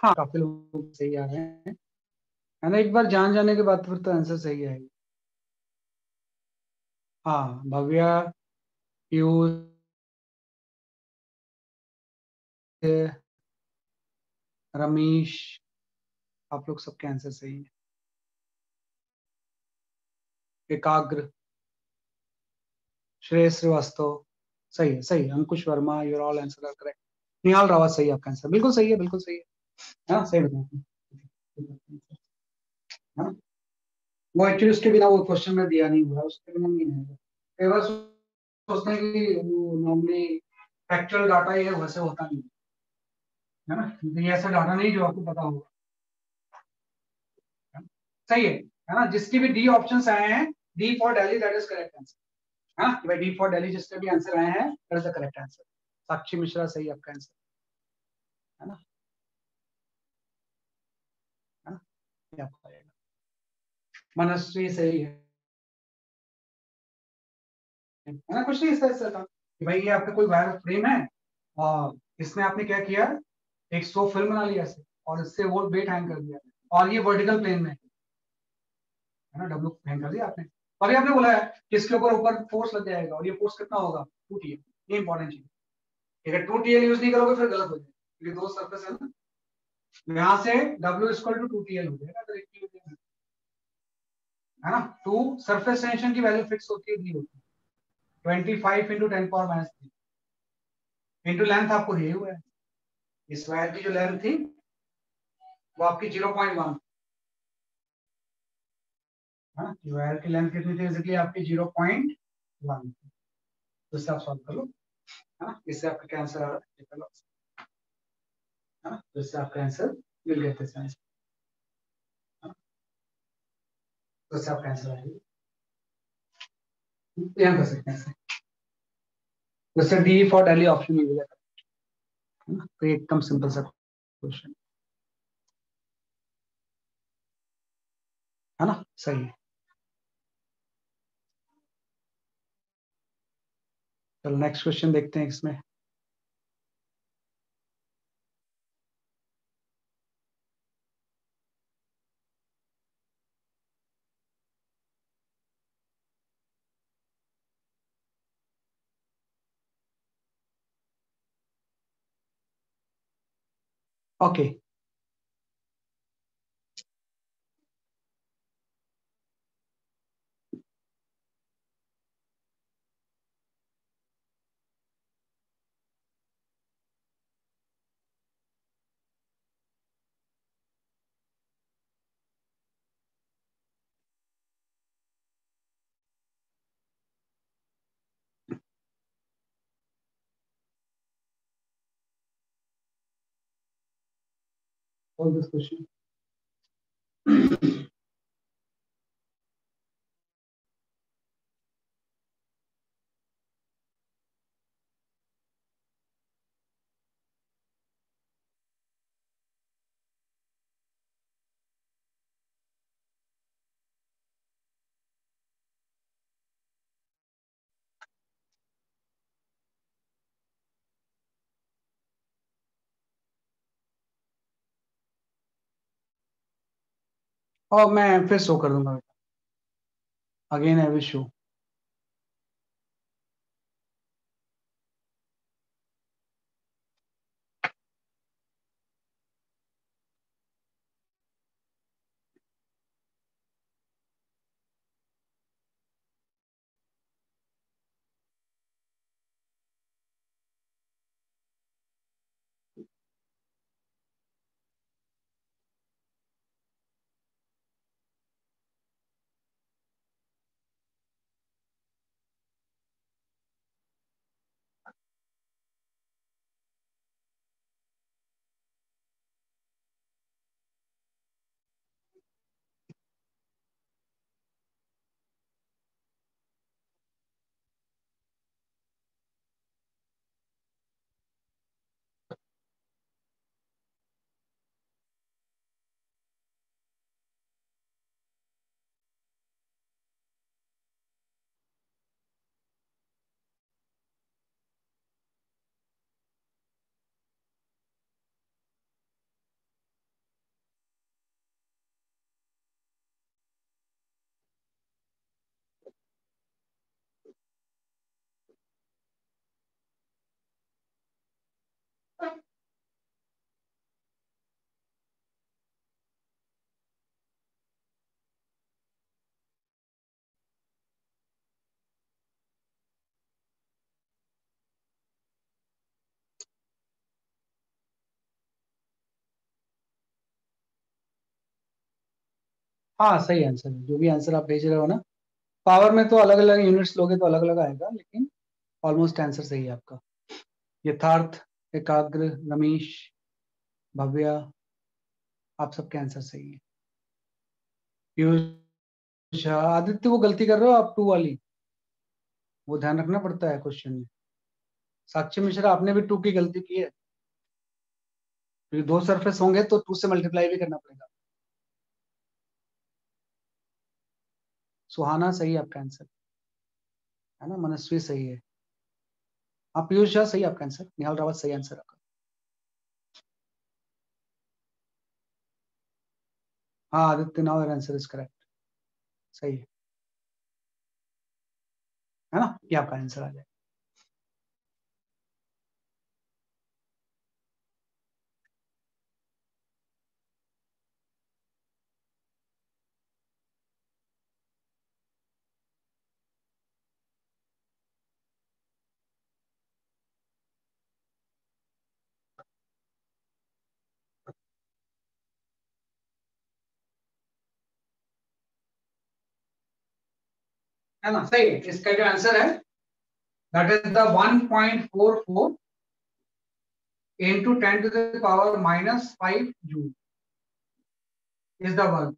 हाँ, काफी लोग सही आ रहे हैं, है ना। एक बार जान जाने के बाद फिर तो आंसर सही आएगा। हाँ, भव्या, पीयूष, रमेश, आप लोग सबके आंसर सही है। एकाग्र, श्रेयस श्रीवास्तव, सही है, सही है। Ankush Verma, your all answer are correct. Nihal Rawat, सही है आपका आंसर, बिल्कुल सही है, बिल्कुल सही है। हाँ, सही बताया। हाँ, वो एक्चुअली उसके बिना वो क्वेश्चन में दिया नहीं हुआ, उसके बिना नहीं है। कई बार सोचते हैं कि वो नॉर्मली फैक्चुअल डाटा ये वैसे होता नहीं है ना, क्योंकि ये ऐसा डाटा नहीं जो आपको पता होगा। है ना? सही है ना। जिसकी भी डी ऑप्शंस आए हैं, D for Delhi, that is correct answer. हाँ, कि भाई डी फॉर दिल्ली जिसके भी आंसर आए हैं, that is the correct answer. Sakshi Mishra, सही आपका आंसर, है ना। है ना, ये आपका रहेगा। मनस्वी, सही है ना। कुछ नहीं, इसका था कि भाई ये आपका कोई वायर फ्रेम है, और इसमें आपने क्या किया, एक सो फिल्म बना लिया ऐसे, और इससे वो वेट हैंग कर दिया, और ये वर्टिकल प्लेन में है ना, डब्ल्यू हैंग कर दिया आपने। अभी आपने बोला है कि इसके ऊपर ऊपर फोर्स लग जाएगा, और ये फोर्स कितना होगा, 2 टीएल। ये इंपॉर्टेंट चीज है। अगर 2 टीएल यूज नहीं करोगे फिर गलत हो जाएगा, क्योंकि दो सरफेस है ना। यहाँ से डब्ल्यू इक्वल टू 2 टीएल हो जाएगा अगर एक है ना। टू सरफेस टेंशन की वैल्यू फिक्स होती है, दी होती है 25 × 10⁻³ इंटू लेंथ आपको दिए हुआ है। इस वायर की जो लेंथ थी वो आपकी 0.1 है ना। वायर की लेंथ कितनी थी, बेसिकली आपकी 0.1। तो इससे आप सॉल्व कर लो, है ना। इससे आपका क्या आंसर आ रहा है, है ना। तो इससे आपका आंसर मिल गया था, आंसर, है ना। तो इससे आपका आंसर आएगा, यहाँ कर सकते हैं ऐसे। तो इससे डी फॉर दिल्ली ऑप्शन मिल गया था, है ना। तो एकदम सिंपल सा क्वेश्चन, है ना, सही है। चलो नेक्स्ट क्वेश्चन देखते हैं इसमें। Okay, all this question. और मैं फिर शो कर दूंगा, अगेन आई विल शो। हाँ सही आंसर है, जो भी आंसर आप भेज रहे हो ना। पावर में तो अलग अलग यूनिट्स लोगे तो अलग अलग आएगा, लेकिन ऑलमोस्ट आंसर सही है आपका। यथार्थ, एकाग्र, रमेश, भव्या, आप सबके आंसर सही है। पीयूष, आदित्य वो गलती कर रहे हो आप, टू वाली, वो ध्यान रखना पड़ता है क्वेश्चन में। साक्षी मिश्रा, आपने भी टू की गलती की है, क्योंकि दो सरफेस होंगे तो टू से मल्टीप्लाई भी करना पड़ेगा। सुहाना सही है आपका आंसर, है ना। मनस्वी सही है। हाँ पीयूष झा सही है आपका आंसर। निहाल रावत सही आंसर आपका। हाँ Aditya now your answer is correct, सही है ना, ये आपका आंसर आ जाए। है ना, सही है। इसका जो आंसर है that is the 1.44 into 10 to the power minus 5 joule is the work,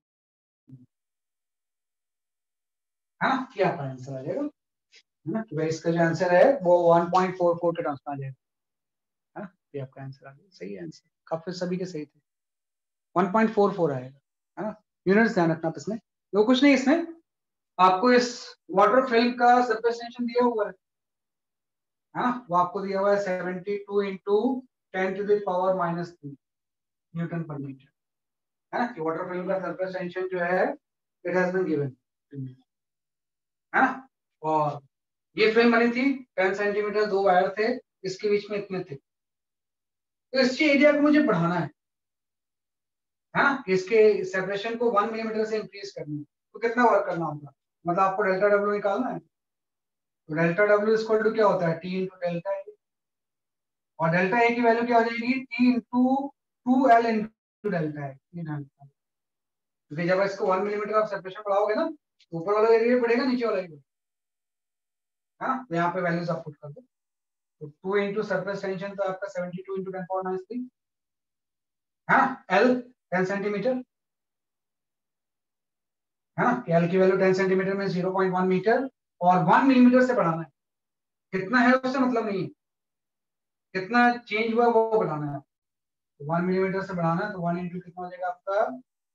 है ना, क्या आपका आंसर आ जाएगा, है ना। तो भाई इसका जो आंसर है वो 1.44 के टर्म्स में आ जाएगा, है ना। ये आपका आंसर आ गया, सही आंसर, काफी सभी के सही थे। 1.44 आएगा, है ना। यूनिट्स ध्यान रखना आप इसमें, वो कुछ नहीं इसमें, आपको इस वाटर फिल्म का सरफेस टेंशन दिया हुआ है ना, वो आपको दिया हुआ है 72 into 10 to the power -3 Newton पर मीटर, है ना। कि वाटर फिल्म का सरफेस टेंशन जो है इट हैज बीन गिवन, है ना। और ये फिल्म बनी थी 10 सेंटीमीटर, दो वायर थे, इसके बीच में इतने थे, तो इसके एरिया को मुझे बढ़ाना है ना, कि इसके सेपरेशन को 1 मिलीमीटर से इंक्रीज करना है, तो कितना वर्क करना होगा, मतलब आपको डेल्टा डब्ल्यू निकालना है। तो डेल्टा डब्ल्यू इक्वल टू क्या होता है, टी इंटू डेल्टा ए, और डेल्टा ए की वैल्यू क्या हो जाएगी, T into 2L into delta A, क्योंकि जब इसको 1 मिलीमीटर आप सेपरेशन बढ़ाओगे ना, तो ऊपर वाला एरिया बढ़ेगा, नीचे वाला एरिया, है ना। तो यहाँ पे वैल्यूज आप पुट कर दो, तो 2 इंटू सरफेस टेंशन तो आपका 72 इंटू 10 पावर -3, है ना। एल 10 सेंटीमीटर, है ना। एल की वैल्यू 10 सेंटीमीटर में 0.1 मीटर, और 1 मिलीमीटर से बढ़ाना है, कितना है उससे मतलब नहीं है, कितना चेंज हुआ वो बढ़ाना है। तो 1 मिलीमीटर से बढ़ाना है, तो 1 इंटू कितना हो जाएगा आपका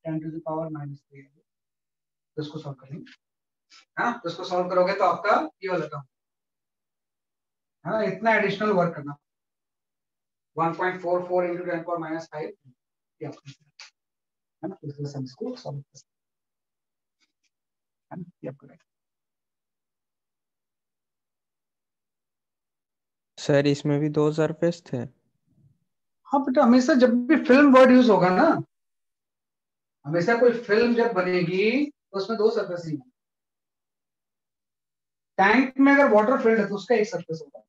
10 to the power -3, तो इसको सॉल्व करेंगे, है ना। तो इसको सॉल्व करोगे तो आपका ये वाला काम, है ना, इतना एडिशनल वर्क करना, 1.44 इंटू 10 पावर -5, है ना। तो इसलिए हम इसको सॉल्व कर सकते हैं, है ना, ये आपका right। सर इसमें भी दो सरफेस थे। हाँ बेटा, हमेशा जब भी फिल्म वर्ड यूज होगा ना, हमेशा कोई फिल्म जब बनेगी तो उसमें दो सरफेस ही, टैंक में अगर वाटर फिल्ड है तो उसका एक सरफेस होगा,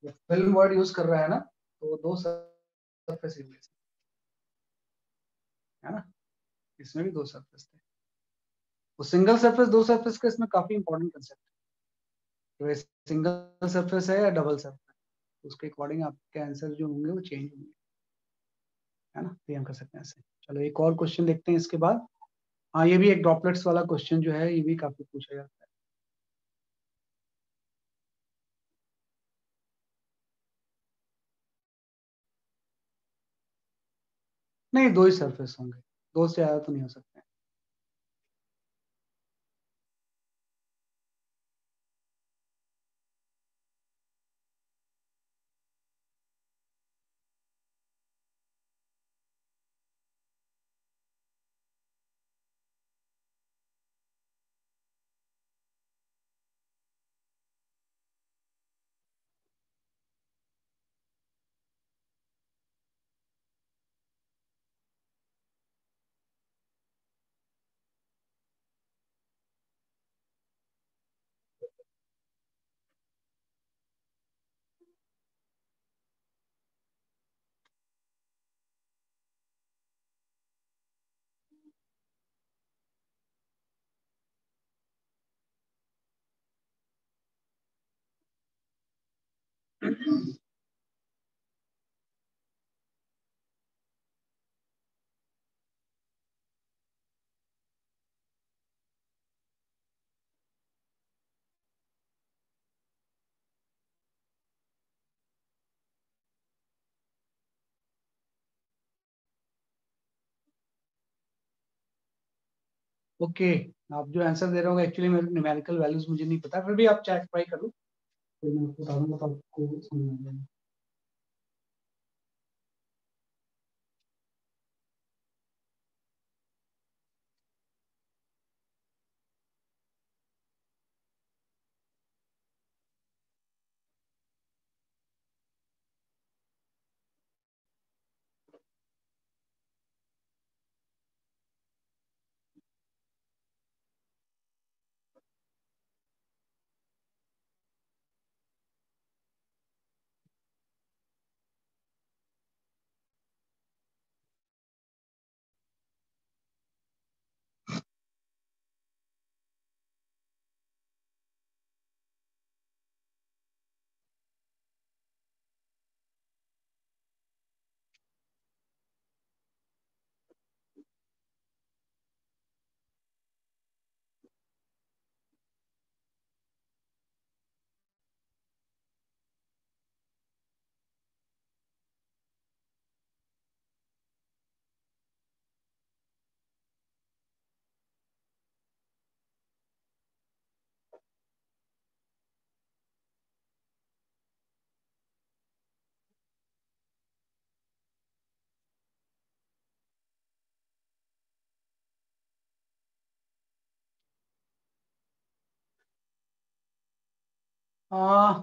जब फिल्म वर्ड यूज कर रहा है ना तो वो दो सरफेस ही होंगे, है ना। इसमें भी दो सरफेस थे, तो सिंगल सरफेस दो सरफेस का इसमें काफी इंपॉर्टेंट कंसेप्ट है, तो सिंगल सरफेस है या डबल सरफेस, उसके अकॉर्डिंग आपके आंसर जो होंगे वो चेंज होंगे, है ना। तो ये हम कर सकते हैं ऐसे। चलो एक और क्वेश्चन देखते हैं इसके बाद। हाँ ये भी एक ड्रॉपलेट्स वाला क्वेश्चन जो है, ये भी काफी पूछा जाता है। नहीं, दो ही सरफेस होंगे, दो से ज्यादा तो नहीं हो सकते। ओके, आप जो आंसर दे रहे हो एक्चुअली मेरे न्यूमेरिकल वैल्यूज मुझे नहीं पता, फिर भी आप चाहे ट्राई करो, फिर मैं आपको बता दूंगा तो आपको समझ आ जाएगा।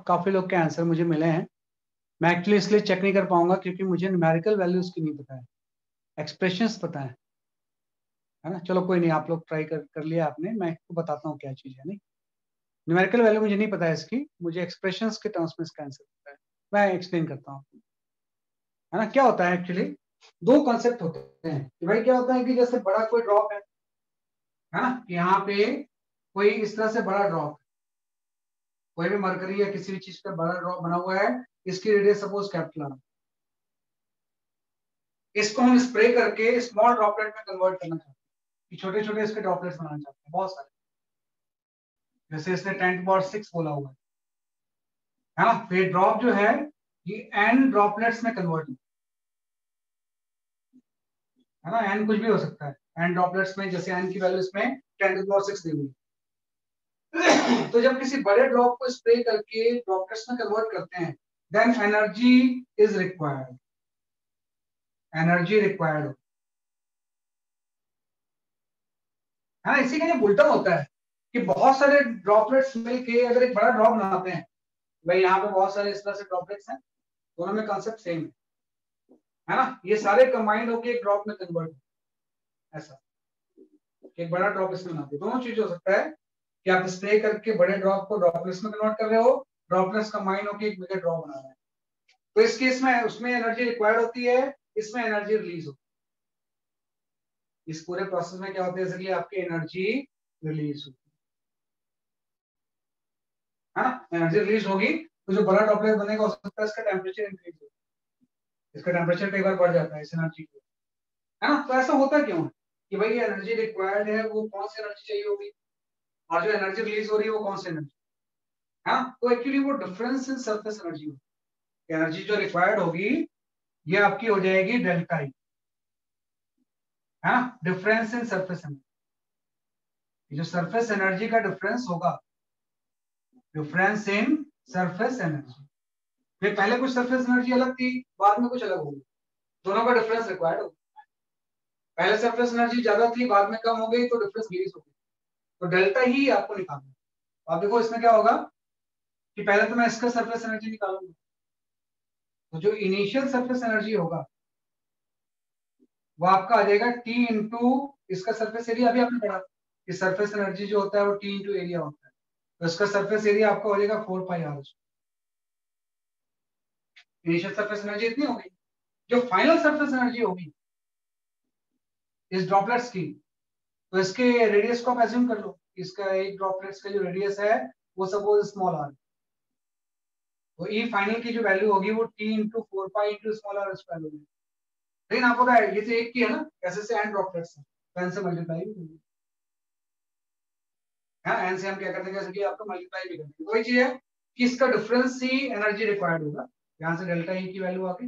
काफी लोग के आंसर मुझे मिले हैं। मैं एक्चुअली इसलिए चेक नहीं कर पाऊंगा क्योंकि मुझे न्यूमेरिकल वैल्यूज की नहीं पता है, एक्सप्रेशंस पता है ना। चलो कोई नहीं, आप लोग ट्राई कर लिया आपने, मैं आपको बताता हूँ क्या चीज़ है। नहीं, न्यूमेरिकल वैल्यू मुझे नहीं पता है इसकी, मुझे एक्सप्रेशंस के टर्म्स में इसका आंसर पता है। मैं एक्सप्लेन करता हूँ, है ना। क्या होता है एक्चुअली, दो कॉन्सेप्ट होते हैं कि भाई क्या होता है कि जैसे बड़ा कोई ड्रॉप है ना, यहाँ पे कोई इस तरह से बड़ा ड्रॉप, कोई भी मरकरी या किसी भी चीज का बड़ा ड्रॉप बना हुआ है, इसकी रेडियस सपोज कैपिटल, इसको हम स्प्रे करके स्मॉल ड्रॉपलेट में कन्वर्ट करना चाहते हैं, छोटे छोटे इसके ड्रॉपलेट्स बनाना चाहते हैं बहुत सारे, जैसे इसने 10 to 6 बोला हुआ है ना। फिर ड्रॉप जो है ये एन ड्रॉपलेट्स में कन्वर्ट है ना, एन कुछ भी हो सकता है एन ड्रॉपलेट्स में, जैसे एन की वैल्यू इसमें 10 to 6 दी हुई है। तो जब किसी बड़े ड्रॉप को स्प्रे करके ड्रॉपलेट्स में कन्वर्ट करते हैं, then energy is required, energy required है ना। इसी का ये उल्टा होता है कि बहुत सारे ड्रॉपलेट्स मिलके अगर एक बड़ा ड्रॉप बनाते हैं, भाई यहाँ पे बहुत सारे इस तरह से ड्रॉपलेट्स हैं, दोनों में कॉन्सेप्ट सेम है ना, ये सारे कंबाइंड होके एक ड्रॉप में कन्वर्ट, ऐसा एक बड़ा ड्रॉप इसमें बनाते हैं। दोनों चीज हो सकता है कि आप स्प्रे करके बड़े ड्रॉप को ड्रॉपलेट्स में कन्वर्ट कर रहे हो, ड्रॉपलेट्स कंबाइन होके एक बिगर ड्रॉप बना रहे हैं। तो इस केस में उसमें एनर्जी रिक्वायर्ड होती है, इसमें एनर्जी रिलीज होती है। इस पूरे प्रोसेस में क्या होता है, जैसे कि आपकी एनर्जी रिलीज होती है ना, एनर्जी रिलीज होगी तो जो बड़ा ड्रॉपलेट बनेगा हो सकता है इसका टेम्परेचर इंक्रीज हो, इसका टेम्परेचर कई बार बढ़ जाता है इस एनर्जी को, है ना। तो ऐसा होता क्यों है कि भाई ये एनर्जी रिक्वायर्ड है, वो कौन सी एनर्जी चाहिए होगी, और जो एनर्जी रिलीज हो रही है वो कौन सी एनर्जी है ना। तो एक्चुअली वो difference in surface energy, energy जो रिक्वायर्ड होगी ये आपकी हो जाएगी डेल्टा ई, है ना, डिफरेंस इन सरफेस एनर्जी। जो सरफेस एनर्जी का डिफरेंस होगा, डिफरेंस इन सरफेस एनर्जी, फिर पहले कुछ सरफेस एनर्जी अलग थी, बाद में कुछ अलग होगी, दोनों का डिफरेंस रिक्वायर्ड होगा। पहले सरफेस एनर्जी ज्यादा थी, बाद में कम हो गई, तो डिफरेंस डिक्रीज हो गई, तो डेल्टा ही आपको निकालना है। आप देखो इसमें क्या होगा कि पहले तो मैं इसका सरफेस एनर्जी निकालूंगा, तो जो इनिशियल सरफेस एनर्जी होगा वो आपका आ जाएगा टी इंटू इसका सरफेस एरिया। अभी आपने पढ़ा कि सरफेस एनर्जी जो होता है वो टी इंटू एरिया होता है, तो इसका सरफेस एरिया आपका हो जाएगा 4 पाई आर। इनिशियल सरफेस एनर्जी इतनी होगी, जो फाइनल सरफेस एनर्जी होगी इस ड्रॉपलेट्स की, तो इसके रेडियस को आप एज्यूम कर लो, इसका एक ड्रॉपलेट्स का जो रेडियस है वो सपोज स्मॉल आर, तो ई फाइनल की जो वैल्यू होगी वो T into 4 pi into small r square होगी। लेकिन आपको क्या है, ये तो एक की है ना, ऐसे से एंड ड्रॉपलेट्स है, तो एन से मल्टीप्लाई भी करेंगे। हाँ, एन से हम क्या करते हैं, जैसे कि आपको मल्टीप्लाई भी करते हैं। वही चीज है कि इसका डिफरेंस ही एनर्जी रिक्वायर्ड होगा। यहाँ से डेल्टा ई की वैल्यू आ गई,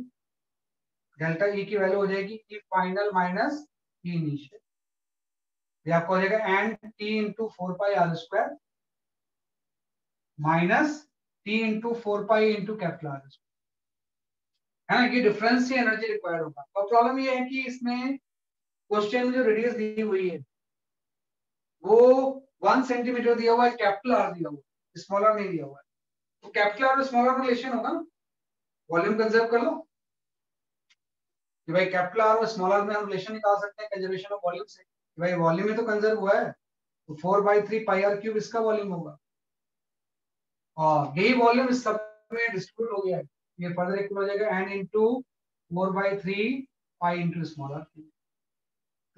डेल्टा ई की वैल्यू हो जाएगी ई फाइनल माइनस ई इनिशियल। ये आपको हो जाएगा एन टी इंटू 4 पाई r² minus T into 4 pi into capital R square, है ना। ये डिफरेंस ही एनर्जी रिक्वायर्ड होगा। और प्रॉब्लम ये है कि इसमें क्वेश्चन में जो रेडियस दी हुई है वो 1 सेंटीमीटर दिया हुआ है, कैपिटल आर दिया हुआ है, स्मॉल आर नहीं दिया हुआ है। तो कैपिटल आर और स्मॉल आर रिलेशन होगा ना, वॉल्यूम कंजर्व कर लो कि भाई कैपिटल आर और स्मॉल आर में हम रिलेशन निकाल सकते हैं कंजर्वेशन ऑफ वॉल्यूम से, कि भाई वॉल्यूम में तो कंजर्व हुआ है, तो 4/3 पाई r³ इसका वॉल्यूम होगा। और यही वॉल्यूम इस सब में डिस्ट्रीब्यूट हो गया है। ये फर्दर इक्वल हो जाएगा n into 4/3 pi into small r.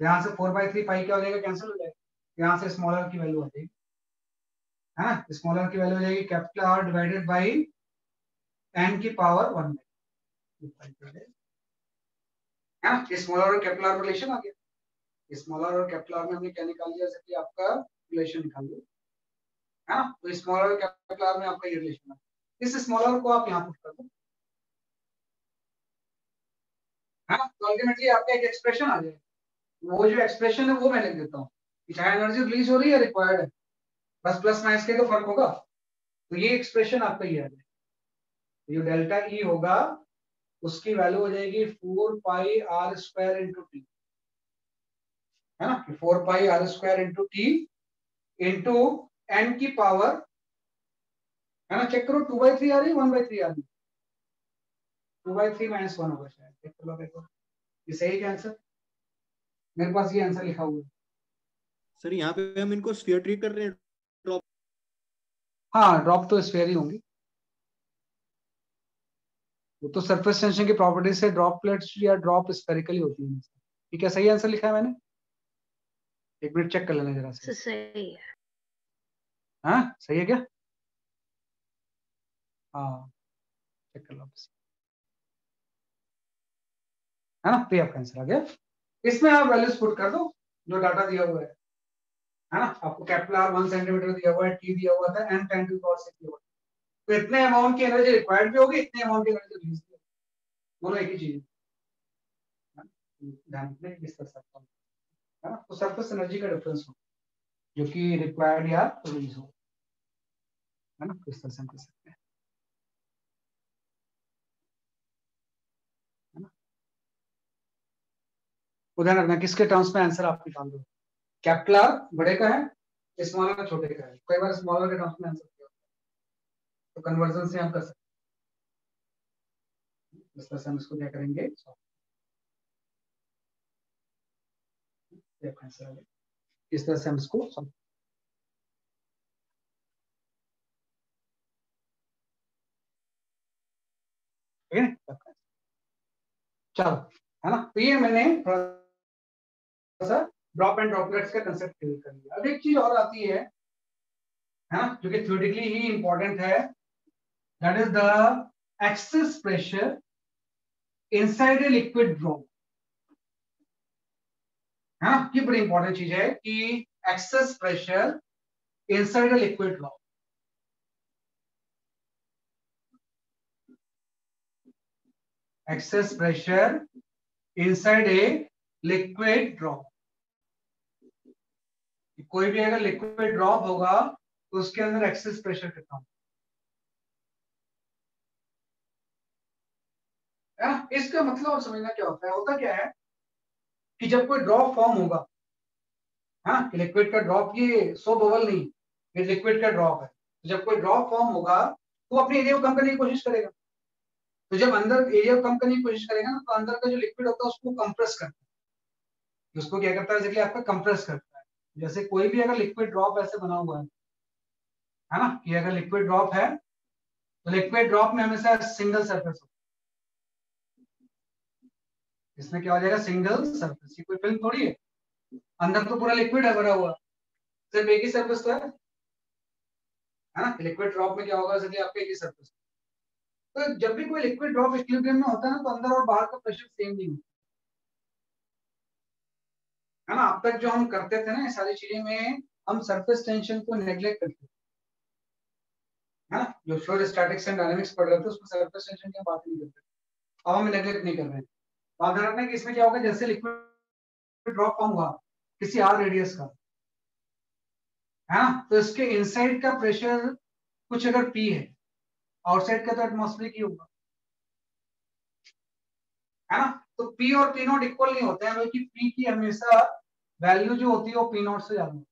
यहाँ से 4/3 पाई क्या हो जाएगा, कैंसिल हो जाएगा। यहाँ से स्मॉल आर की वैल्यू आ जाएगी, है ना। स्मॉल आर की वैल्यू हो जाएगी capital R divided by n की पावर 1, है ना। स्मॉल आर और कैपिटल आर रिलेशन आ गया। स्मॉल आर और कैपिटल आर में हमने क्या निकाल लिया, जैसे कि आपका रिलेशन निकाल लिया, है ना। तो स्मॉल आर और कैपिटल आर में आपका ये रिलेशन है। इस स्मॉल आर को आप यहाँ पुट कर दो, है ना। तो अल्टीमेटली आपका एक एक्सप्रेशन आ जाएगा। वो जो एक्सप्रेशन है वो मैं लिख देता हूँ कि चाहे एनर्जी रिलीज हो रही है रिक्वायर्ड है, बस प्लस माइनस के तो फर्क होगा। तो ये एक्सप्रेशन आपका ये है, जो डेल्टा ई होगा उसकी वैल्यू हो जाएगी 4 पाई r² इंटू टी, है ना। 4 पाई r² into T into n की पावर, है ना। चेक करो 2/3 आ रही है 1/3 आ रही है, 2/3 माइनस 1 होगा शायद। चेक करो देखो, ये सही है आंसर। मेरे पास ये आंसर लिखा हुआ है। सर यहाँ पे हम इनको स्फीयर ट्रीट कर रहे हैं, ड्रॉप। हाँ, ड्रॉप तो स्फीयर ही होंगी, वो तो सरफेस टेंशन की प्रॉपर्टी से ड्रॉपलेट्स या ड्रॉप स्फेरिकली होती है। ठीक है, सही आंसर लिखा है मैंने। एक मिनट चेक कर लेना जरा से। सही है। हाँ सही है क्या? हाँ चेक कर लो बस, है ना। तो ये आपका आंसर आ गया। इसमें आप वैल्यूज पुट कर दो जो डाटा दिया हुआ है ना। आपको कैपिटल आर 1 सेंटीमीटर दिया हुआ है, टी दिया हुआ था, n 10 टू पावर 6 दिया हुआ है। तो इतने अमाउंट की एनर्जी रिक्वायर्ड भी होगी, इतने अमाउंट की एनर्जी रिलीज भी होगी, दोनों एक ही चीज है। ध्यान रखना किस तरह से, है ना। तो सरफेस एनर्जी का डिफरेंस हो जो कि रिक्वायर्ड या रिलीज हो, है ना। किस तरह से हम कर सकते हैं, है ना। ध्यान रखना किसके टर्म्स में आंसर आप निकाल दो। कैपिटल आर बड़े का है, स्मॉल आर छोटे का है। कई बार स्मॉल आर के टर्म्स में आंसर किया होता है, तो कन्वर्जन से हम कर सकते हैं। इस तरह से हम इसको क्या करेंगे, इस तरह से हम इसको solve। ठीक है, चलो, है ना। तो ये मैंने थोड़ा सा ड्रॉप एंड ड्रॉपलेट्स का कंसेप्ट क्लियर कर लिया। अब एक चीज और आती है ना, जो कि थ्योरेटिकली ही इंपॉर्टेंट है, that is the access pressure inside a liquid drop, है ना। ये बड़ी इंपॉर्टेंट चीज है कि access pressure inside a liquid drop. Access pressure inside a liquid drop, कोई भी अगर लिक्विड ड्रॉप होगा तो उसके अंदर एक्सेस प्रेशर कितना होगा, इसका मतलब समझना क्या होता है। होता क्या है कि जब कोई ड्रॉप फॉर्म होगा, हाँ, लिक्विड का ड्रॉप, ये सो बबल नहीं, ये लिक्विड का ड्रॉप है। तो जब कोई ड्रॉप फॉर्म होगा तो अपने एरिया को कम करने की कोशिश करेगा। तो जब अंदर एरिया को कम करने की कोशिश करेगा ना, तो अंदर का जो लिक्विड होता है उसको कंप्रेस करता है। उसको क्या करता है, जैसे आपका कंप्रेस करता है। जैसे कोई भी अगर लिक्विड ड्रॉप ऐसे बना हुआ है ना, कि अगर लिक्विड ड्रॉप है तो लिक्विड ड्रॉप में हमेशा सिंगल सरफेस होता है। इसमें क्या हो जाएगा, सिंगल सरफेस। ये कोई फिल्म थोड़ी है, अंदर तो पूरा लिक्विड है भरा हुआ, सिर्फ एक ही सरफेस तो है ना। लिक्विड ड्रॉप में क्या होगा, जैसे आपका एक ही सरफेस, तो जब भी कोई लिक्विड ड्रॉप इक्विलिब्रियम में होता है ना, तो अंदर और बाहर का प्रेशर सेम नहीं होता है ना। अब तक जो हम करते थे ना ये सारी चीजें में, हम सरफेस टेंशन को नेग्लेक्ट करते थे, है ना। जो फ्लूइड स्टैटिक्स एंड डायनामिक्स पढ़ रहे थे उसमें सरफेस टेंशन की बात नहीं करते, अब हम नेग्लेक्ट नहीं कर रहे हैं। तो आप ध्यान रखना कि इसमें क्या होगा, जैसे लिक्विड ड्रॉप फॉर्म हुआ किसी आर रेडियस का, है ना, तो इसके इनसाइड का प्रेशर कुछ अगर पी है, आउटसाइड का तो एटमॉस्फेरिक ही होगा, है ना। तो पी और पी नॉट इक्वल नहीं होते हैं, बल्कि पी की हमेशा वैल्यू जो होती है वो पी नॉट से ज्यादा होती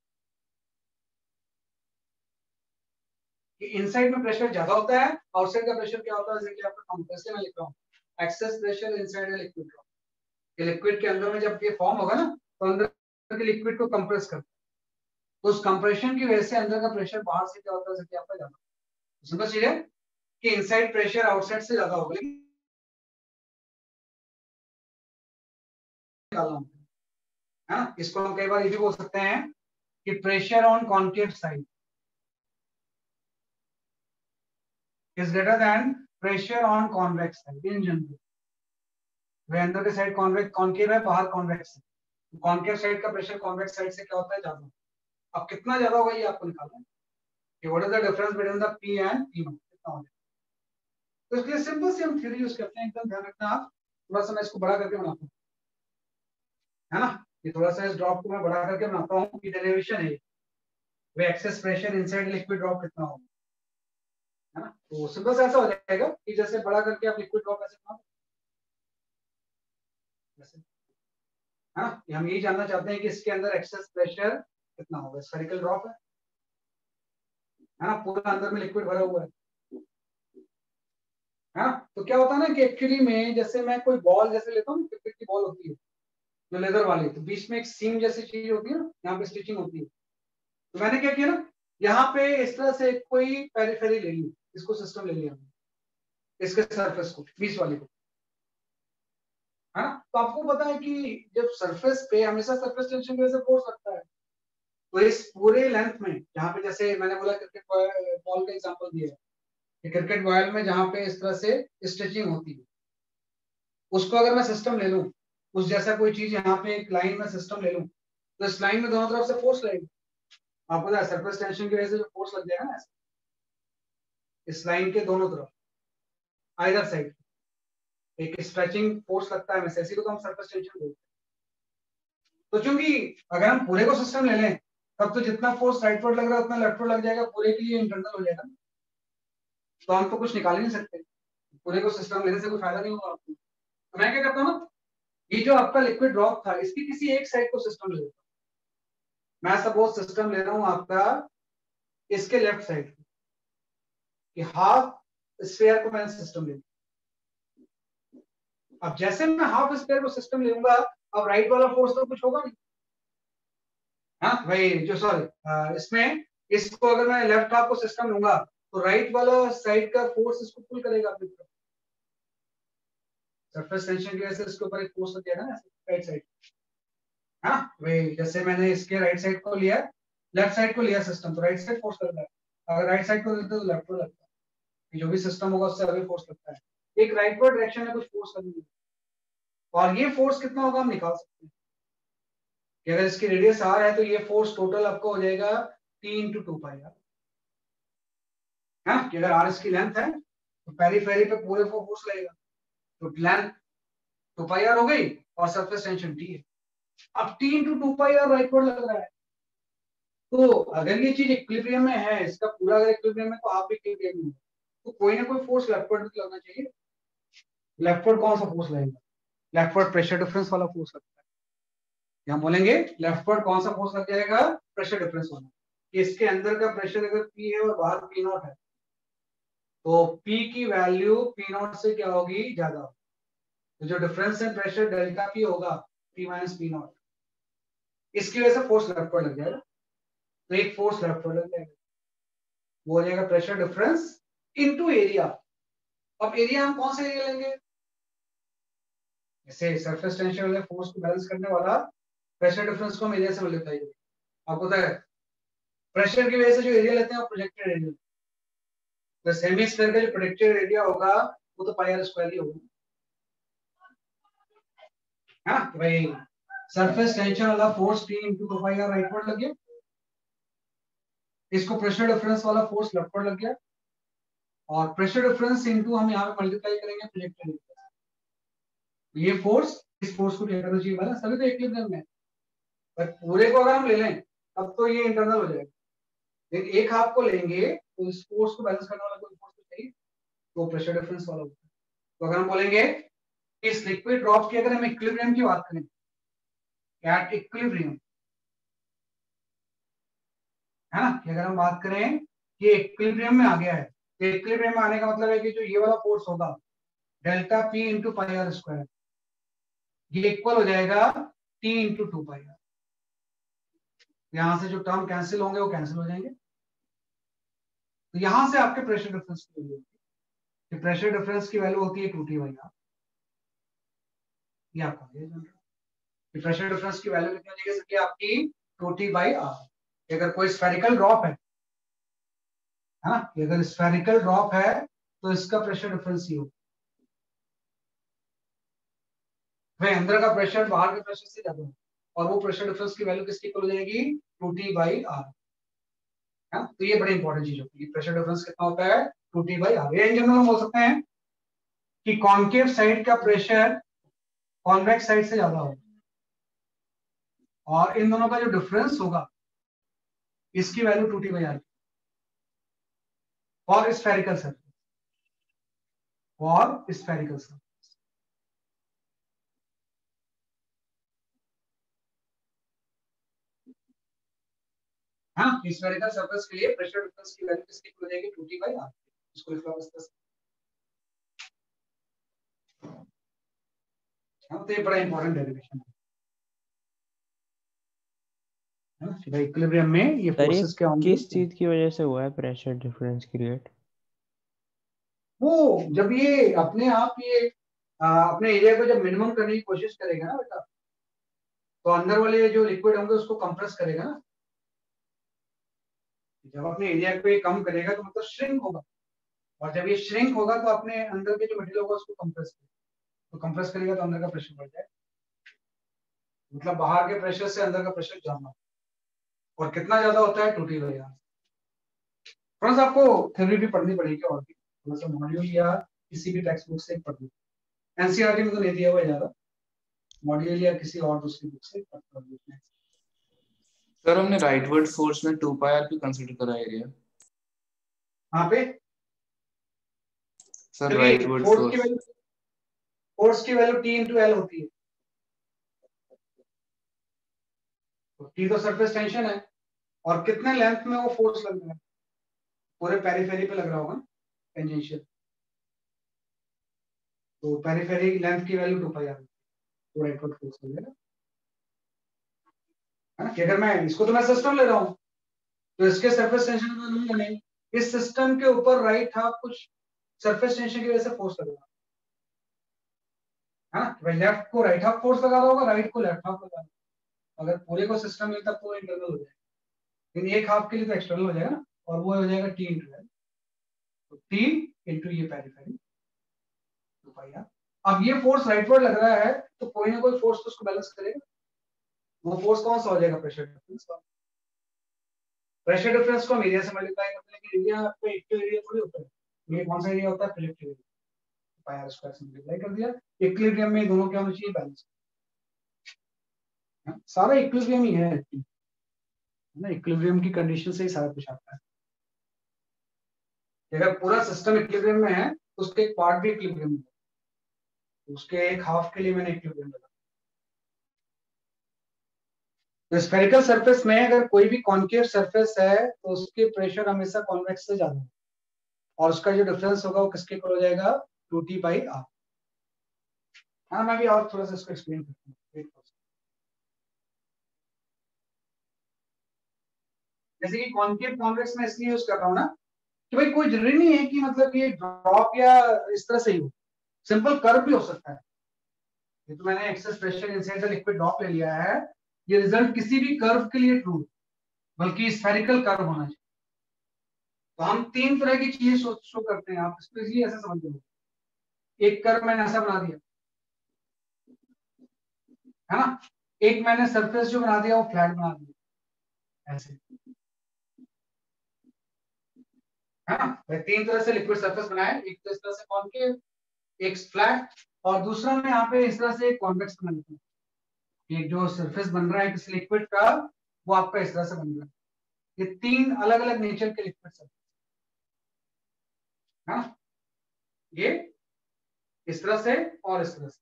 है। इनसाइड में प्रेशर ज्यादा होता है, आउटसाइड का प्रेशर क्या होता है, जैसे कि आपका कंप्रेस में लिख रहा हूँ, एक्सेस प्रेशर इनसाइड है लिक्विड ड्रॉप। ये लिक्विड के अंदर में जब ये फॉर्म होगा ना, तो अंदर के लिक्विड को कंप्रेस करता है, तो उस कंप्रेशन की वजह से अंदर का प्रेशर बाहर से क्या होता है, जैसे कि आपका ज्यादा। सिंपल चीज है कि इनसाइड प्रेशर आउटसाइड से ज्यादा होगा, लेकिन निकालना होता है ना। इसको हम कई बार ये भी बोल सकते हैं कि pressure on concave side is greater than pressure on convex side in general. वे अंदर के साइड कॉन्वेक्स कॉन्केव है, बाहर कॉन्वेक्स है। कॉन्केव साइड का प्रेशर कॉन्वेक्स साइड से क्या होता है, ज्यादा। अब कितना ज्यादा होगा ये आपको निकालना है कि what is the difference between the P and P not, कितना होगा। तो इसके लिए सिंपल सी हम थ्योरी यूज करते हैं, एकदम ध्यान रखना आप। थोड़ा सा मैं इसको बड़ा करके बनाता हूँ, है ना। ये थोड़ा सा इस ड्रॉप को मैं बड़ा करके बनाता हूँ कि डेरिवेशन है वे excess pressure inside liquid drop कितना होगा, है ना। तो सिंपल सा ऐसा हो जाएगा कि जैसे बड़ा करके आप लिक्विड ड्रॉप ऐसे बनाओ, जैसे, है ना। हम यही जानना चाहते हैं कि इसके अंदर एक्सेस प्रेशर कितना होगा। स्फेरिकल ड्रॉप है ना, पूरा अंदर में लिक्विड भरा हुआ है ना। तो क्या होता है ना कि एक्चुअली में जैसे मैं कोई बॉल जैसे लेता हूँ, क्रिकेट की बॉल होती है जो लेदर वाली, तो बीच में एक सीम जैसी चीज होती है ना, यहाँ पे स्टिचिंग होती है। तो मैंने क्या किया ना, यहाँ पे इस तरह से कोई पेरिफेरी ले ली, इसको सिस्टम ले लिया, इसके सरफेस को, बीच वाली को, है ना। तो आपको पता है कि जब सरफेस पे हमेशा सरफेस टेंशन की वजह से फोर्स लगता है, तो इस पूरे लेंथ में जहाँ पे, जैसे मैंने बोला क्रिकेट बॉल का एग्जांपल दिया है कि क्रिकेट बॉल में जहाँ पे इस तरह से स्टिचिंग होती है, उसको अगर मैं सिस्टम ले लूँ, उस जैसा कोई चीज यहाँ पे एक लाइन में सिस्टम ले लूँ, तो इस लाइन में दोनों तरफ से फोर्स लगेगी। आपको पता है सरफेस टेंशन की वजह से जो फोर्स लग जाएगा ना, इस लाइन के दोनों तरफ, आइदर साइड एक स्ट्रेचिंग फोर्स लगता है हमेशा, इसी को तो हम सरफेस टेंशन बोलते हैं। तो चूंकि अगर हम पूरे को सिस्टम ले लें, तब तो जितना फोर्स राइटवर्ड लग रहा है उतना लेफ्टवर्ड लग जाएगा, पूरे के लिए इंटरनल हो जाएगा, तो हम तो कुछ निकाल ही नहीं सकते। पूरे को सिस्टम लेने से कोई फायदा नहीं होगा आपको। तो मैं क्या करता हूँ ना, ये जो आपका लिक्विड ड्रॉप था, इसकी किसी एक साइड को सिस्टम ले लेता हूँ। मैं सपोज सिस्टम ले रहा हूँ आपका इसके लेफ्ट साइड कि हाफ स्फीयर को मैंने सिस्टम ले लिया। अब जैसे मैं हाफ स्फीयर को सिस्टम ले लूंगा, अब राइट वाला फोर्स तो कुछ होगा नहीं, हाँ भाई, जो सॉरी इसमें, इसको अगर मैं लेफ्ट हाफ को सिस्टम लूंगा, तो राइट वाला साइड का फोर्स इसको पुल करेगा अपनी तरफ, सरफेस टेंशन की वजह से इसके ऊपर एक फोर्स लग जाएगा ना राइट साइड, हाँ भाई। जैसे मैंने इसके राइट साइड को लिया, लेफ्ट साइड को लिया सिस्टम, तो राइट साइड फोर्स कर रहा है, अगर राइट साइड को लेते तो लेफ्ट को लगता है, जो भी सिस्टम होगा उससे आगे फोर्स लगता है, एक राइटवर्ड डायरेक्शन में कुछ फोर्स लगेगी, और ये फोर्स कितना होगा हम निकाल सकते हैं कि अगर इसकी रेडियस आर है तो ये फोर्स टोटल आपका हो जाएगा T into two pi r, है कि अगर आर इसकी लेंथ है तो पेरीफेरी पे पूरे को फोर्स लगेगा, तो लेंथ टू पाई आर हो गई और सरफेस टेंशन टी है। अब T into two pi r rightward लग रहा है, तो अगर ये चीज इक्विलिब्रियम में है, इसका पूरा अगर इक्विलिब्रियम में, तो आप भी इक्विलिब्रियम में, तो कोई ना कोई फोर्स लेफ्टवर्ड भी लगना चाहिए। लेफ्टवर्ड कौन सा फोर्स लगेगा, लेफ्टवर्ड प्रेशर डिफरेंस वाला फोर्स लगता है, हम बोलेंगे लेफ्टवर्ड कौन सा फोर्स लग जाएगा, प्रेशर डिफरेंस वाला। इसके अंदर का प्रेशर अगर पी है और बाहर पी नॉट है, तो पी की वैल्यू पी नॉट से क्या होगी, ज्यादा। तो जो difference in pressure delta P होगा, पी माइनस पी नॉट, इसकी वजह से फोर्स लेफ्टवर्ड लग जाएगा, तो एक फोर्स लेफ्टवर्ड लग जाएगा, वो हो जाएगा प्रेशर डिफरेंस इनटू एरिया। अब एरिया हम कौन सा एरिया लेंगे, जैसे सरफेस टेंशन वाले फोर्स को बैलेंस करने वाला प्रेशर डिफरेंस को हम एरिया से मल्टीप्लाई करेंगे। आपको पता है प्रेशर की वजह से जो एरिया लेते हैं वो प्रोजेक्टेड एरिया, तो सेमी स्फीयर का जो प्रेडिक्टेड एरिया होगा वो तो पाई आर स्क्वायर ही होगा, है ना? भाई सरफेस टेंशन वाला force T into 2 pi r rightward लग गया, इसको प्रेशर डिफरेंस वाला फोर्स लेफ्टवर्ड लग गया, और प्रेशर डिफरेंस इंटू हम यहाँ पे मल्टीप्लाई करेंगे प्रेडिक्टेड एरिया। ये फोर्स इस फोर्स को क्या करना चाहिए बैलेंस, तभी तो इक्विलिब्रियम में। पर पूरे को अगर हम ले लें तब तो ये इंटरनल हो जाएगा, लेकिन एक हाफ को लेंगे तो इस फोर्स को बैलेंस करने वाला कोई फोर्स तो चाहिए, तो प्रेशर डिफरेंस वाला होता है। तो अगर हम बोलेंगे कि इस लिक्विड ड्रॉप की अगर हम इक्विलिब्रियम की बात करें, एट इक्विलिब्रियम, है ना, कि अगर हम बात करें कि इक्विलिब्रियम में आ गया है, तो इक्विलिब्रियम में आने का मतलब है कि जो ये वाला फोर्स होगा delta P into pi r square, ये इक्वल हो जाएगा टी इंटू 2 पाई आर। यहां से जो टर्म कैंसिल होंगे वो कैंसिल हो जाएंगे, तो यहां से आपके प्रेशर डिफरेंस की वैल्यू होती है, प्रेशर डिफरेंस की वैल्यू होती है 2T बाई आर। ये आपको प्रेशर डिफरेंस की वैल्यू कितनी हो जाएगी आपकी 2T बाई आर। अगर कोई स्फेरिकल ड्रॉप है ना, अगर स्फेरिकल ड्रॉप है तो इसका प्रेशर डिफरेंस ही होगा, भाई अंदर का प्रेशर बाहर के प्रेशर से ज्यादा है, और वो प्रेशर डिफरेंस की वैल्यू किसकी इक्वल हो जाएगी 2T बाई आर, है। तो ये बड़ी इंपॉर्टेंट चीज होती है, प्रेशर डिफरेंस कितना होता है 2T बाई आर। ये इन जनरल हम बोल सकते हैं कि कॉन्केव साइड का प्रेशर कॉन्वेक्स साइड से ज्यादा होगा, और इन दोनों का जो डिफरेंस होगा इसकी value 2T by r for spherical surface, for spherical surface. हाँ, स्फेरिकल सरफेस के लिए प्रेशर डिफरेंस की वैल्यू किसकी हो जाएगी 2T बाई आर। इसको लिख लो इस तरह से। हाँ, तो ये बड़ा इंपॉर्टेंट डेरिवेशन है ना, भाई इक्विलिब्रियम में ये सर ये फोर्सेस क्या होंगे, किस चीज की वजह से हुआ है प्रेशर डिफरेंस क्रिएट? वो जब ये अपने आप ये अपने एरिया को जब मिनिमम करने की कोशिश करेगा ना बेटा, तो अंदर वाले जो लिक्विड होंगे उसको कंप्रेस करेगा ना। जब अपने एरिया को ये कम करेगा तो मतलब श्रिंक होगा, और जब ये श्रिंक होगा तो अपने अंदर के जो मटेरियल होगा उसको कंप्रेस करेगा, तो कंप्रेस करेगा तो अंदर का प्रेशर बढ़ जाएगा, मतलब बाहर के प्रेशर से अंदर का प्रेशर ज्यादा, और कितना ज्यादा होता है 2T बाई आर। थोड़ा सा आपको थ्योरी भी पढ़नी पड़ेगी, और भी थोड़ा सा मॉड्यूल या किसी भी टेक्स्ट बुक से पढ़ लो, एनसीईआरटी में तो नहीं दिया हुआ है ज्यादा, मॉड्यूल या किसी और दूसरी बुक से पढ़ लो। सर हमने राइटवर्ड फोर्स में 2 पाई आर भी कंसीडर करा एरिया। वहां पे सर राइटवर्ड फोर्स की वैल्यू T इंटू एल होती है, तो T तो सरफेस टेंशन है, और कितने लेंथ में वो फोर्स लग रहा है, पूरे पेरिफेरी पे लग रहा होगा टेंजेंशियल, तो पेरिफेरी लेंथ की वैल्यू 2 पाई आर, तो राइटवर्ड फोर्स हो जाएगा, है ना। कि अगर मैं इसको तो मैं सिस्टम ले रहा हूँ, तो इसके सरफेस टेंशन का लूंगा नहीं, इस सिस्टम के ऊपर राइट हाफ कुछ सरफेस टेंशन की वजह से फोर्स लग रहा है ना, भाई लेफ्ट को राइट हाफ फोर्स लगा रहा होगा, राइट को लेफ्ट हाफ लगा रहा होगा। अगर पूरे को सिस्टम में तब तो इंटरनल हो जाएगा, लेकिन एक हाफ के लिए तो एक्सटर्नल हो जाएगा ना, और वो हो जाएगा T इंटू एल, तो T इंटू ये पेरिफेरी 2 पाई आर। अब ये फोर्स राइटवर्ड लग रहा है, तो कोई ना कोई फोर्स तो उसको बैलेंस करेगा, वो फोर्स कौन सा हो जाएगा प्रेशर डिफरेंस का। प्रेशर डिफरेंस को हम एरिया से मल्टीप्लाई करते हैं, लेकिन एरिया आपका इक्वल एरिया थोड़ी होता है, ये कौन सा एरिया होता है pressure area, pi r square से मल्टीप्लाई कर दिया। इक्विलिब्रियम में दोनों क्या होना चाहिए बैलेंस, सारा इक्विलिब्रियम ही है ना, इक्विलिब्रियम की कंडीशन से ही सारा कुछ आता है। अगर पूरा सिस्टम इक्विलिब्रियम में है तो उसके एक पार्ट भी इक्विलिब्रियम में है, उसके एक हाफ के लिए मैंने इक्विलिब्रियम लगा। तो स्फेरिकल सरफेस में अगर कोई भी कॉन्केव सरफेस है तो उसके प्रेशर हमेशा कॉन्वेक्स से ज्यादा है, और उसका जो डिफरेंस होगा वो किसके इक्वल हो जाएगा 2T बाई आर। हाँ, मैं भी और थोड़ा सा इसको एक्सप्लेन करता हूँ। जैसे कि कॉन्केव कॉन्वेक्स में इसलिए यूज कर रहा हूँ ना कि भाई कोई जरूरी नहीं है कि मतलब ये ड्रॉप या इस तरह से ही हो, सिंपल कर्व भी हो सकता है। ये तो मैंने access pressure inside the liquid drop ले लिया है, ये रिजल्ट किसी भी कर्व के लिए ट्रू, बल्कि स्फेरिकल कर्व होना चाहिए। तो हम तीन तरह की चीजें शो करते हैं, आप इसको इजीली ऐसे समझ लो। एक कर्व मैंने ऐसा बना दिया है ना, एक मैंने सरफेस जो बना दिया वो फ्लैट बना दिया ऐसे, है ना। मैं तीन तरह से लिक्विड सरफेस बनाया, एक तो इस तरह से कॉनकेव, एक फ्लैट, और दूसरा मैं यहाँ पे इस तरह से कॉन्वेक्स बना देता हूँ। एक जो सरफेस बन रहा है किसी लिक्विड का वो आपका इस तरह से बन रहा है। ये तीन अलग अलग नेचर के लिक्विड सरफेस है ना, ये इस तरह से और इस तरह से।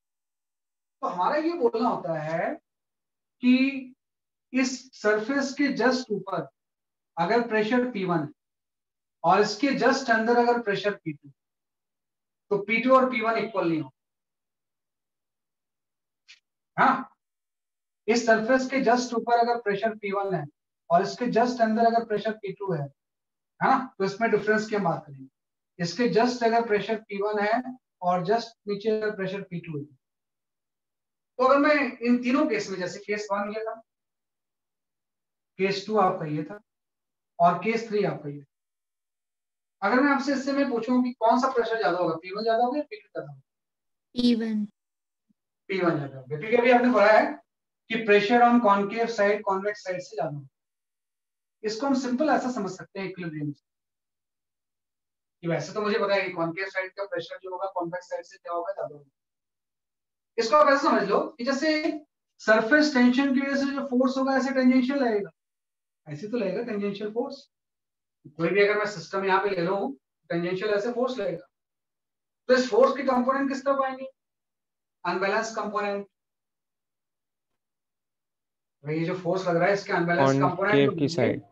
तो हमारा ये बोलना होता है कि इस सरफेस के जस्ट ऊपर अगर प्रेशर P1 है और इसके जस्ट अंदर अगर प्रेशर P2, तो P2 और P1 इक्वल नहीं हो। हाँ, इस सरफेस के जस्ट ऊपर अगर प्रेशर P1 है और इसके जस्ट अंदर अगर प्रेशर P2 है ना, तो इसमें डिफरेंस की हम बात करेंगे। इसके जस्ट अगर प्रेशर P1 है और जस्ट नीचे अगर प्रेशर P2 है, तो अगर मैं इन तीनों केस में, जैसे केस 1 ये था, केस 2 आपका ये था, और केस 3 आपका ये, अगर मैं आपसे इससे मैं पूछूं कि कौन सा प्रेशर ज्यादा होगा, P1 ज्यादा होगा या P2 ज्यादा होगा? P1 ज्यादा होगा, क्योंकि अभी आपने पढ़ा है कि pressure on concave side convex side से ज्यादा होगा। इसको हम सिंपल ऐसा समझ सकते हैं इक्विलिब्रियम से, कि वैसे तो मुझे पता है कि कॉनकेव साइड का प्रेशर जो होगा कॉन्वेक्स साइड से क्या होगा, ज्यादा होगा। इसको आप ऐसे समझ लो कि जैसे सरफेस टेंशन की वजह से जो फोर्स होगा ऐसे टेंजेंशियल लगेगा, ऐसे तो लगेगा टेंजेंशियल फोर्स। कोई भी अगर मैं सिस्टम यहाँ पे ले लूं, टेंजेंशियल ऐसे फोर्स लगेगा। तो इस फोर्स के कंपोनेंट किस तरफ आएंगे? Unbalance component. ये जो फोर्स लग रहा है इसके अनबैलेंस कंपोनेंट कॉनकेव की साइड,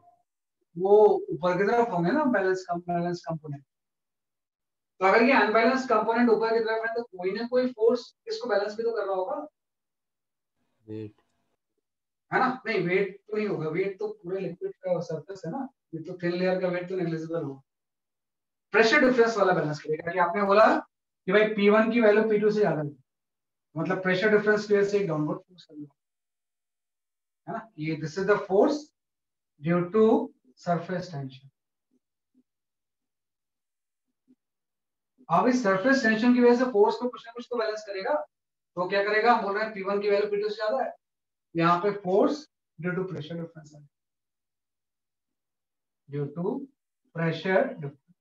वो ऊपर की तरफ होंगे ना, बैलेंस कंपोनेंट। तो अगर ये अनबैलेंस कंपोनेंट ऊपर की तरफ है तो कोई ना कोई फोर्स इसको बैलेंस भी तो कर रहा होगा, वेट, है ना। नहीं, वेट तो नहीं होगा, वेट तो पूरे लिक्विड का सरफेस है ना, ये तो थिन लेयर का वेट तो नेग्लिजिबल होगा। प्रेशर डिफरेंस वाला बैलेंस करेगा, कि आपने बोला कि भाई P1 की वैल्यू P2 से ज्यादा है, मतलब प्रेशर डिफरेंस की वजह से एक डाउनवर्ड फोर्स लगेगा, है ना। ये this is the force due to surface tension. अब इस सरफेस टेंशन की वजह से फोर्स को कुछ ना कुछ तो बैलेंस करेगा। तो क्या करेगा, हम बोल रहे हैं P1 की वैल्यू P2 से ज्यादा है, यहाँ पे force due to pressure difference है, ड्यू टू प्रेशर डिफरेंस।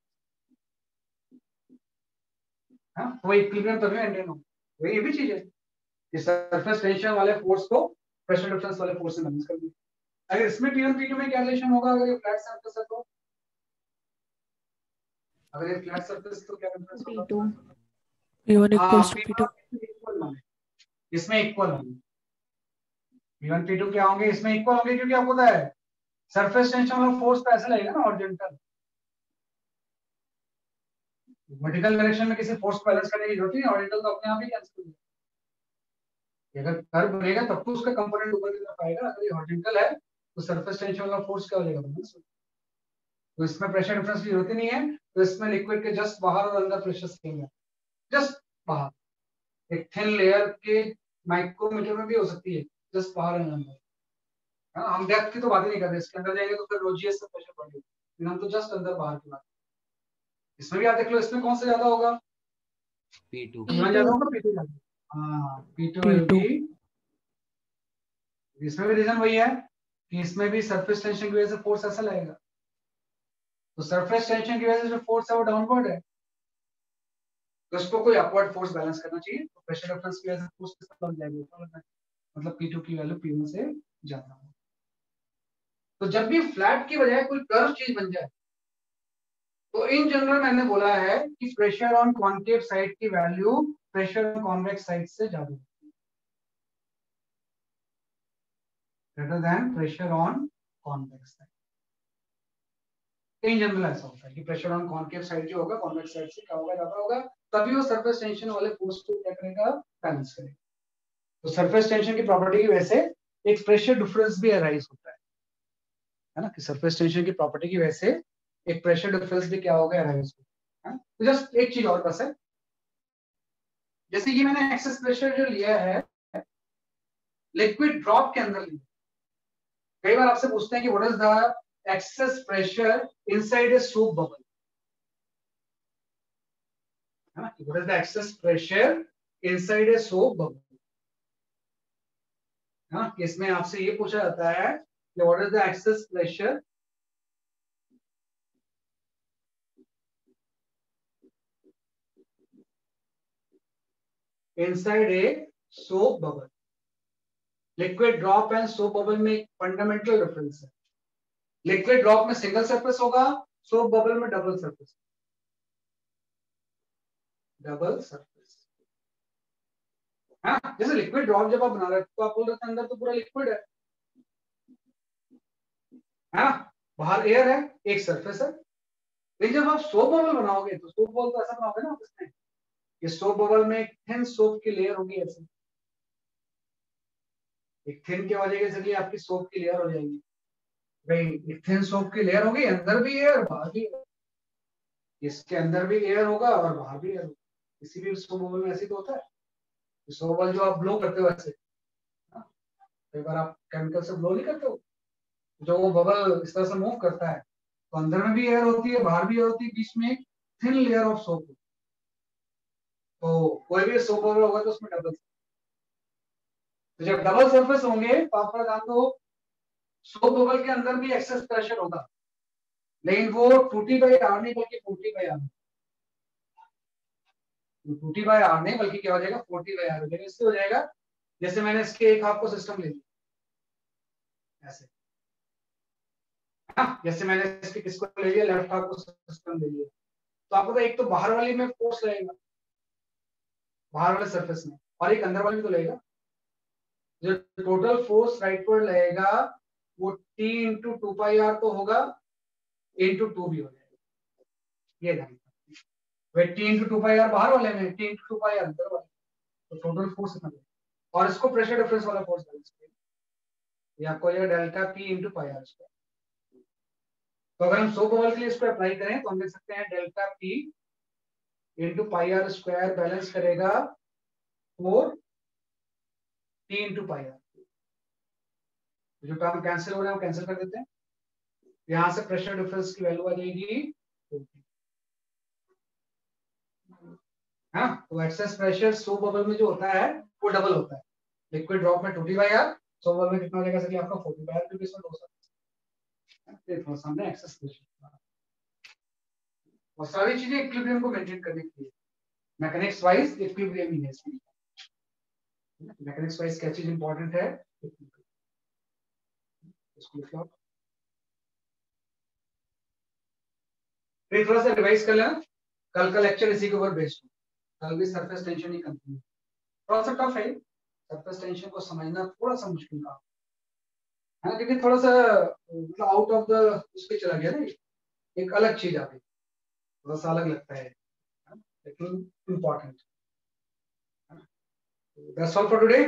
हाँ, वो इक्विलिब्रियम तभी मेंटेन हो, वही ये भी चीज है कि सरफेस टेंशन वाले फोर्स को प्रेशर डिफरेंस वाले फोर्स से बैलेंस कर दिया। अगर इसमें P1 P2 में क्या रिलेशन होगा, अगर ये फ्लैट सरफेस है तो, अगर ये फ्लैट सरफेस तो क्या डिफरेंस होगा? P1 हाँ, equals to P2. इक्वल होंगे, इसमें इक्वल होंगे। P1 P2 क्या होंगे, इसमें इक्वल होंगे, क्योंकि आपको पता है सरफेस टेंशन वाला फोर्स तो ऐसा लगेगा ना हॉरिजॉन्टल, वर्टिकल डायरेक्शन में किसी फोर्स को बैलेंस करने की जरूरत नहीं, हॉरिजॉन्टल तो अपने आप ही कैंसिल हो जाएगा। अगर कर्व बनेगा तब तो उसका कंपोनेंट ऊपर की तरफ आएगा, अगर ये हॉरिजॉन्टल है तो सरफेस टेंशन वाला फोर्स क्या हो जाएगा, बैलेंस। तो इसमें प्रेशर डिफरेंस की जरूरत ही नहीं है, तो इसमें लिक्विड के जस्ट बाहर और अंदर प्रेशर सेम है, जस्ट बाहर, एक थिन लेयर के माइक्रोमीटर में भी हो सकती है, जस्ट बाहर और अंदर, है ना। हम डेप्थ की तो बात ही नहीं कर रहे, इसके अंदर जाएंगे तो फिर रोजियस से प्रेशर बढ़ेगा, लेकिन हम तो जस्ट अंदर बाहर की बात। इसमें भी आप देख लो, इसमें कौन सा ज्यादा होगा, P2 P1 ज्यादा होगा, P2 ज्यादा? हाँ, P2 will P2. be, इसमें भी रीजन वही है कि इसमें भी सरफेस टेंशन की वजह से फोर्स ऐसा लगेगा, तो सरफेस टेंशन की वजह से जो फोर्स है वो डाउनवर्ड है, तो इसको कोई अपवर्ड फोर्स बैलेंस करना चाहिए, तो प्रेशर डिफरेंस की वजह से फोर्स किस तरफ जाएगी, मतलब P2 की वैल्यू P1 से ज्यादा हो। तो जब भी फ्लैट की बजाय कोई कर्व चीज बन जाए, तो इन जनरल मैंने बोला है कि प्रेशर ऑन कॉन्केव साइड की value pressure on convex side से ज्यादा होती है, greater than pressure on convex side. In general ऐसा होता है कि प्रेशर ऑन कॉन्केव साइड जो होगा कॉन्वेक्स साइड से क्या होगा, ज्यादा होगा, तभी वो सरफेस टेंशन वाले फोर्स को क्या करेगा, बैलेंस करेगा। तो सरफेस टेंशन की प्रॉपर्टी की वजह से एक प्रेशर डिफरेंस भी अराइज होता है ना, कि सरफेस टेंशन की प्रॉपर्टी की वजह से एक प्रेशर डिफरेंस भी क्या होगा, अराइज होगा, है ना। तो जस्ट एक चीज और बस है, जैसे कि मैंने एक्सेस प्रेशर जो लिया है लिक्विड ड्रॉप के अंदर लिया, कई बार आपसे पूछते हैं कि what is the excess pressure inside a soap bubble? What is the excess pressure inside a soap bubble? इसमें आपसे ये पूछा जाता है कि what is the excess pressure inside a soap bubble? Liquid drop and soap bubble में एक fundamental difference है. लिक्विड ड्रॉप में सिंगल सरफेस होगा, सोप बबल में डबल सरफेस. Double surface. हाँ, जैसे लिक्विड ड्रॉप जब आप बना रहे हो तो आप बोल रहे थे अंदर तो पूरा लिक्विड है, हाँ, बाहर एयर है, एक सरफेस है. लेकिन जब आप सोप बबल बनाओगे तो सोप बबल तो ऐसा बनाओगे ना उसमें, ये सोप बबल में एक थिन सोप की लेयर होगी ऐसे, एक थिन की वजह से आपकी सोप की लेयर हो जाएगी. भाई एक थिन सोप की लेयर होगी, अंदर भी एयर बाहर भी एयर. इसके अंदर भी एयर होगा और बाहर भी एयर होगा. किसी भी सोप बबल में ऐसे तो होता है. सोप बबल जो आप ब्लो करते हो ऐसे, कई बार आप केमिकल से ब्लो नहीं करते हो, जो वो बबल इस तरह से मूव करता है तो अंदर में भी एयर होती है, बाहर भी एयर होती है, बीच में एक थिन लेयर ऑफ सोप. तो कोई भी सोप बबल होगा तो उसमें डबल. तो जब डबल सरफेस होंगे तो आपका ध्यान दो, सोप बबल के अंदर भी एक्सेस प्रेशर होगा, लेकिन वो टूटी बाई आर नहीं बल्कि 40/R. टूटी बाई आर नहीं बल्कि क्या हो जाएगा, 40/R हो जाएगा. इससे हो जाएगा जैसे मैंने इसके एक हाफ को सिस्टम ले लिया ऐसे, हाँ, जैसे मैंने इसके किसको ले लिया, लेफ्ट हाफ को सिस्टम ले लिया, तो आपको तो एक तो बाहर वाली में फोर्स लगेगा, बाहर वाले सरफेस में, और एक अंदर वाले में तो लगेगा. जो टोटल फोर्स राइटवर्ड लगेगा वो T इंटू 2πr तो होगा, इंटू 2 भी हो जाएगा. ये ध्यान, T इंटू 2πr बाहर वाले में, T इंटू 2πr अंदर वाले, तो टोटल फोर्स इतना. और इसको प्रेशर डिफरेंस वाला फोर्स बैलेंस करेंगे, ये आपको ये delta P into πr square. तो अगर हम सोप बबल के लिए इसको अप्लाई करें तो हम देख सकते हैं delta P into πr square balance करेगा 4T इंटू πr. जो टर्म कैंसिल हो रहे हैं वो कैंसिल कर देते हैं. यहां से प्रेशर डिफरेंस की वैल्यू आ जाएगी 40. हाँ, तो एक्सेस प्रेशर सोप बबल में जो होता है वो डबल होता है. लिक्विड ड्रॉप में 20/R, सोप बबल में कितना हो जाएगा, सर आपका 40/R के बीच में हो सकता है. थोड़ा सामने एक्सेस प्रेशर और सारी चीजें इक्विलिब्रियम को मेंटेन करने के लिए मैकेनिक्स वाइज इक्विलिब्रियम ही है इसमें. मैकेनिक्स वाइज क्या चीज इंपॉर्टेंट है, इसको लिख लो. फिर थोड़ा सा रिवाइज कर लेना, कल का लेक्चर इसी के ऊपर बेस्ड. कल भी सरफेस टेंशन ही कंटिन्यू. थोड़ा सा टफ है सरफेस टेंशन को समझना, थोड़ा सा मुश्किल काम है ना, क्योंकि थोड़ा सा मतलब आउट ऑफ द उसके चला गया ना, एक अलग चीज आती, थोड़ा सा अलग लगता है लेकिन important. That's all for today.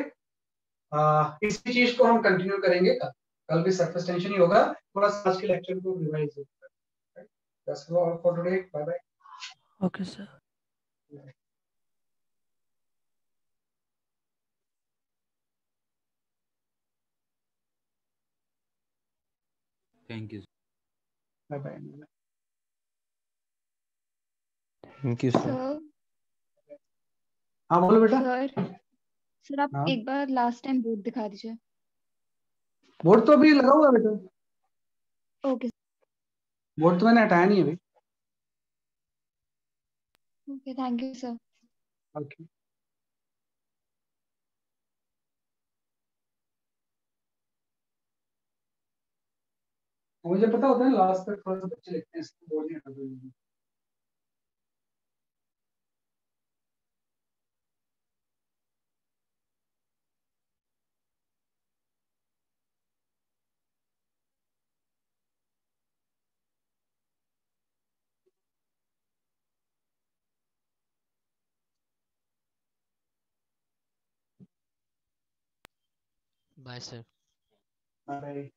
इसी चीज को हम कंटिन्यू करेंगे कल. कल भी सरफेस टेंशन ही होगा, थोड़ा सा आज के लेक्चर को रिवाइज होगा. That's all for today. Bye bye. Okay sir. Thank you. Bye bye. Thank you sir. Sir हाँ बोलो बेटा. सर आप हाँ, एक बार लास्ट टाइम बोर्ड दिखा दीजिए. बोर्ड तो अभी लगा हुआ है बेटा, ओके बोर्ड तो मैंने हटाया नहीं है अभी. Okay, thank you sir. Okay. मुझे पता होता है लास्ट तक थोड़ा सा बच्चे लिखते हैं, इसको बोर्ड नहीं हटा दूंगी. Bye sir. बाय.